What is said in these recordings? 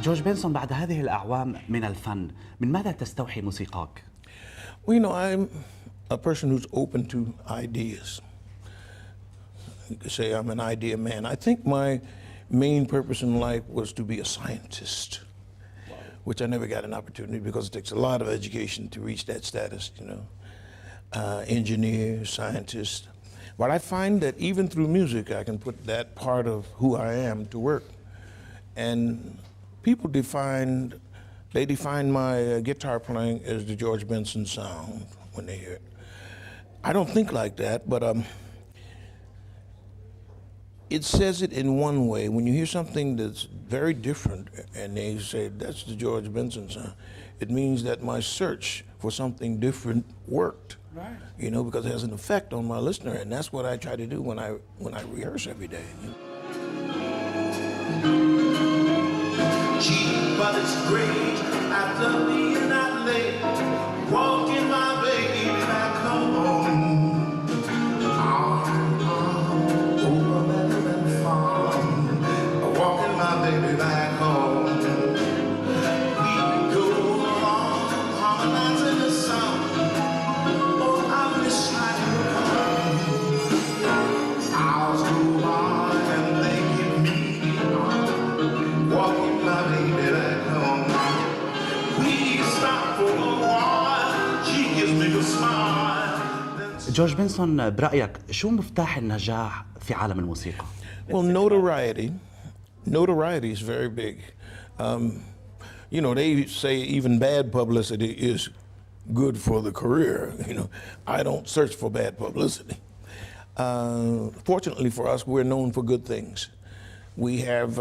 جورج بينسون، بعد هذه الأعوام من الفن، من ماذا تستوحي موسيقاك؟ Well, you know, I'm a person who's open to ideas. You could say I'm an idea man. I think my main purpose in life was to be a scientist, which I never got an opportunity because it takes a lot of education to reach that status, you know. Engineer, scientist. But I find that even through music, I can put that part of who I am to work. And people define my guitar playing as the George Benson sound when they hear it. I don't think like that, but it says it in one way. When you hear something that's very different and they say, that's the George Benson sound, it means that my search for something different worked. Right. You know, because it has an effect on my listener, and that's what I try to do when I rehearse every day. Gee, but it's great after being out late, walking my baby back home. Over better than far, walking my baby back home. We go along, harmonizing the song. Oh, I wish I could come. Hours go by and they keep me walking my baby back home. We stop for a while, she gives me a smile. جورج بينسون، برأيك شو مفتاح النجاح في عالم الموسيقى؟ Well, notoriety. Notoriety is very big. You know, they say even bad publicity is good for the career. You know, I don't search for bad publicity. Fortunately for us, we're known for good things. We have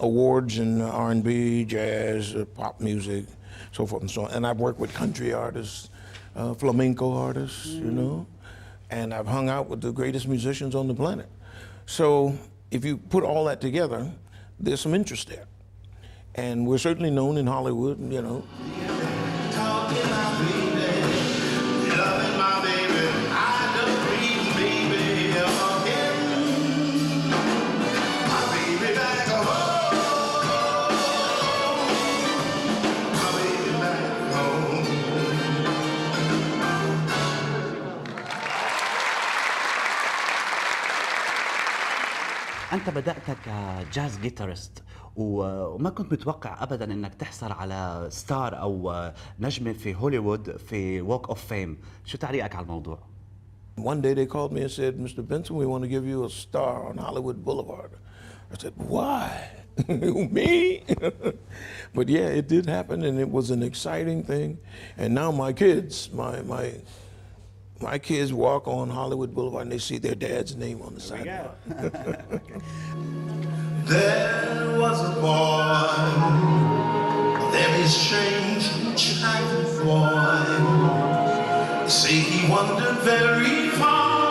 awards in R&B, jazz, pop music, so forth and so on. And I've worked with country artists, flamenco artists, you know, and I've hung out with the greatest musicians on the planet. So if you put all that together, there's some interest there. And we're certainly known in Hollywood, you know. Talking my baby, loving my baby, I just dream baby of him. My baby back home, my baby back home. أنت بدأت كجاز جيتارست، وما كنت متوقع أبداً أنك تحصل على ستار أو نجمة في هوليوود في ووك أوف فيم. شو تعليقك على الموضوع؟ One day they called me and said, Mr. Benson, we want to give you a star on Hollywood Boulevard. I said, why? Me? But yeah, it did happen, and it was an exciting thing. And now my kids, my kids walk on Hollywood Boulevard and they see their dad's name on the sidewalk. There was a boy, a very strange childhood boy. Say he wandered very far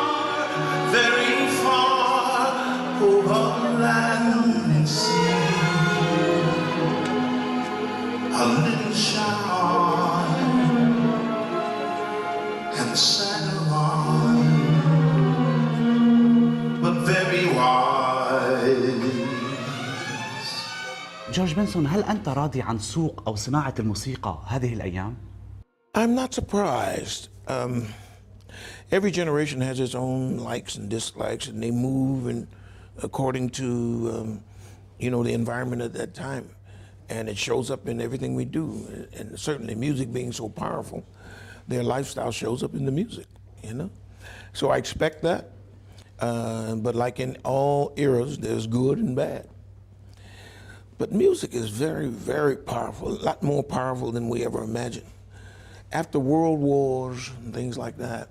over land and sea. A little shy and sad but very wise. جورج بينسون، هل أنت راضي عن سوق أو صناعة الموسيقى هذه الأيام؟ I'm not surprised. Every generation has its own likes and dislikes, and they move and according to, you know, the environment at that time. And it shows up in everything we do. And certainly music being so powerful, their lifestyle shows up in the music, you know? So I expect that. But like in all eras, there's good and bad. But music is very, very powerful, a lot more powerful than we ever imagined. After world wars and things like that,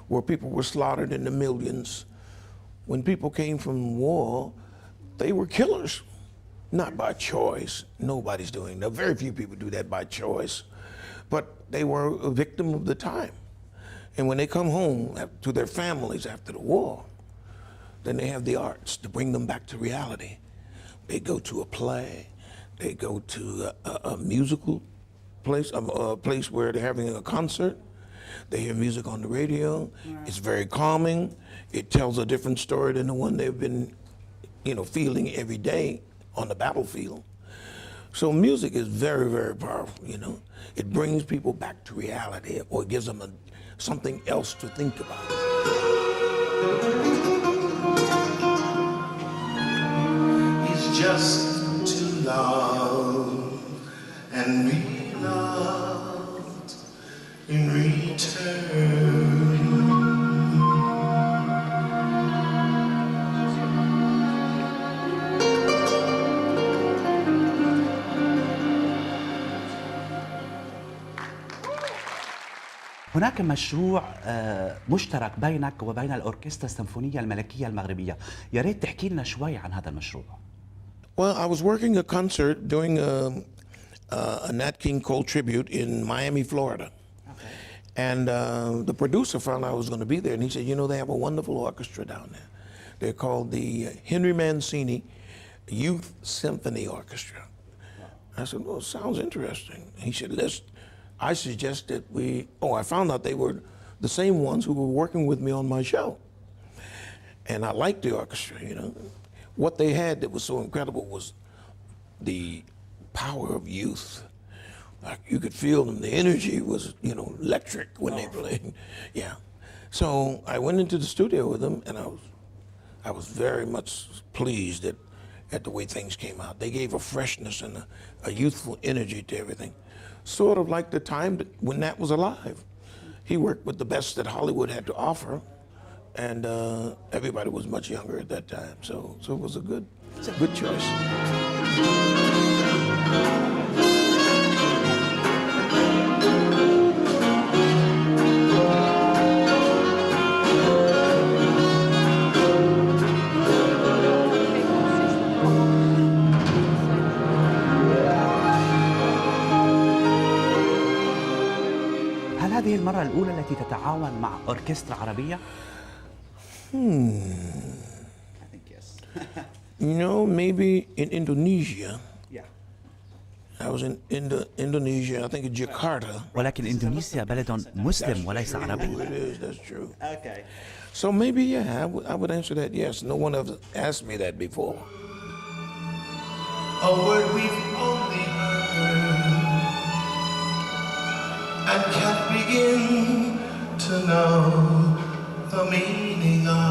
where people were slaughtered in the millions, when people came from war, they were killers, not by choice. Nobody's doing that. Very few people do that by choice. But they were a victim of the time. And when they come home to their families after the war, then they have the arts to bring them back to reality. They go to a play, they go to a musical place, a place where they're having a concert. They hear music on the radio. Right. It's very calming. It tells a different story than the one they've been, you know, feeling every day on the battlefield. So music is very, very powerful, you know. It brings people back to reality or it gives them something else to think about. It's just to love and be loved in return. هناك مشروع مشترك بينك وبين الأوركسترا السيمفونية الملكية المغربية، يا ريت تحكي لنا شوي عن هذا المشروع. Well, I was working a concert doing a Nat King Cole tribute in Miami, Florida. Okay. And the producer found I was going to be there, and he said, you know, they have a wonderful orchestra down there. They're called the Henry Mancini Youth Symphony Orchestra. I said, well, sounds interesting. He said, I suggested I found out they were the same ones who were working with me on my show. And I liked the orchestra, you know. What they had that was so incredible was the power of youth. Like you could feel them. The energy was, you know, electric when they played. Yeah. So I went into the studio with them, and I was very much pleased at the way things came out. They gave a freshness and a youthful energy to everything. Sort of like the time when Nat was alive. He worked with the best that Hollywood had to offer, and everybody was much younger at that time. So it was a good choice. هذه المرة الأولى التي تتعاون مع أوركسترا عربية؟ I think yes. You know, maybe in Indonesia. Yeah. I was in Indonesia, I think in Jakarta. ولكن إندونيسيا بلد مسلم وليس عربي. It is, that's true. Okay. So maybe, yeah, I would answer that yes. No one ever asked me that before. A word we've only heard and can't begin to know the meaning of.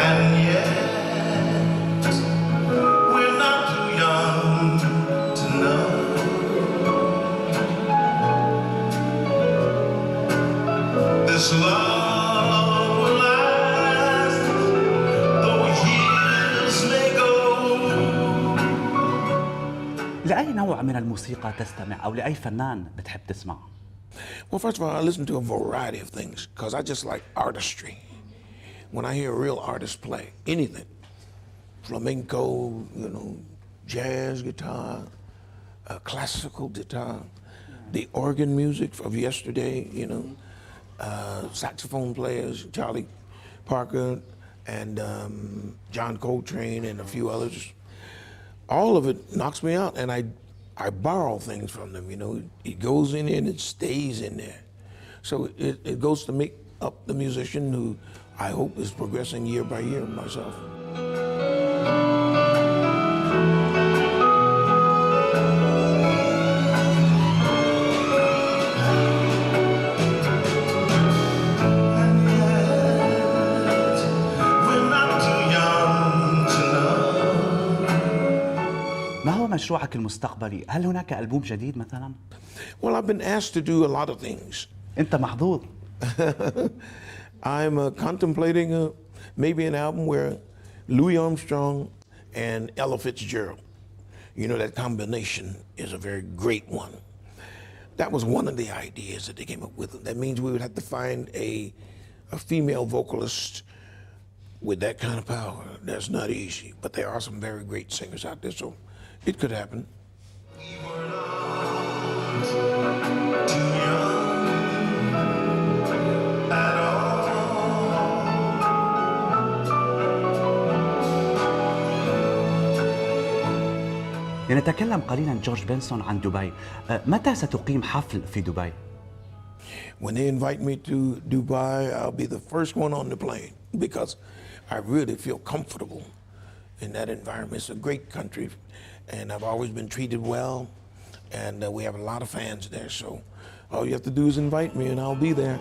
And yet, we're not too young to know. This love will last, though years may go. لأي نوع من الموسيقى تستمع أو لأي فنان بتحب تسمع؟ Well, first of all, I listen to a variety of things because I just like artistry. When I hear a real artist play anything, flamenco, you know, jazz guitar, classical guitar, the organ music of yesterday, you know, saxophone players, Charlie Parker and John Coltrane and a few others. All of it knocks me out, and I borrow things from them, you know. It goes in there and it stays in there. So it goes to make up the musician who I hope is progressing year by year myself. ما هو مشروعك المستقبلي؟ هل هناك ألبوم جديد مثلا؟ Well, I've been asked to do a lot of things. أنت محظوظ. I'm contemplating maybe an album where Louis Armstrong and Ella Fitzgerald, you know, that combination is a very great one. That was one of the ideas that they came up with. That means we would have to find a female vocalist with that kind of power. That's not easy, but there are some very great singers out there, so it could happen. لنتكلم قليلا جورج بينسون عن دبي. متى ستقيم حفل في دبي؟ When they invite me to Dubai, I'll be the first one on the plane because I really feel comfortable in that environment. It's a great country, and I've always been treated well, and we have a lot of fans there. So all you have to do is invite me, and I'll be there.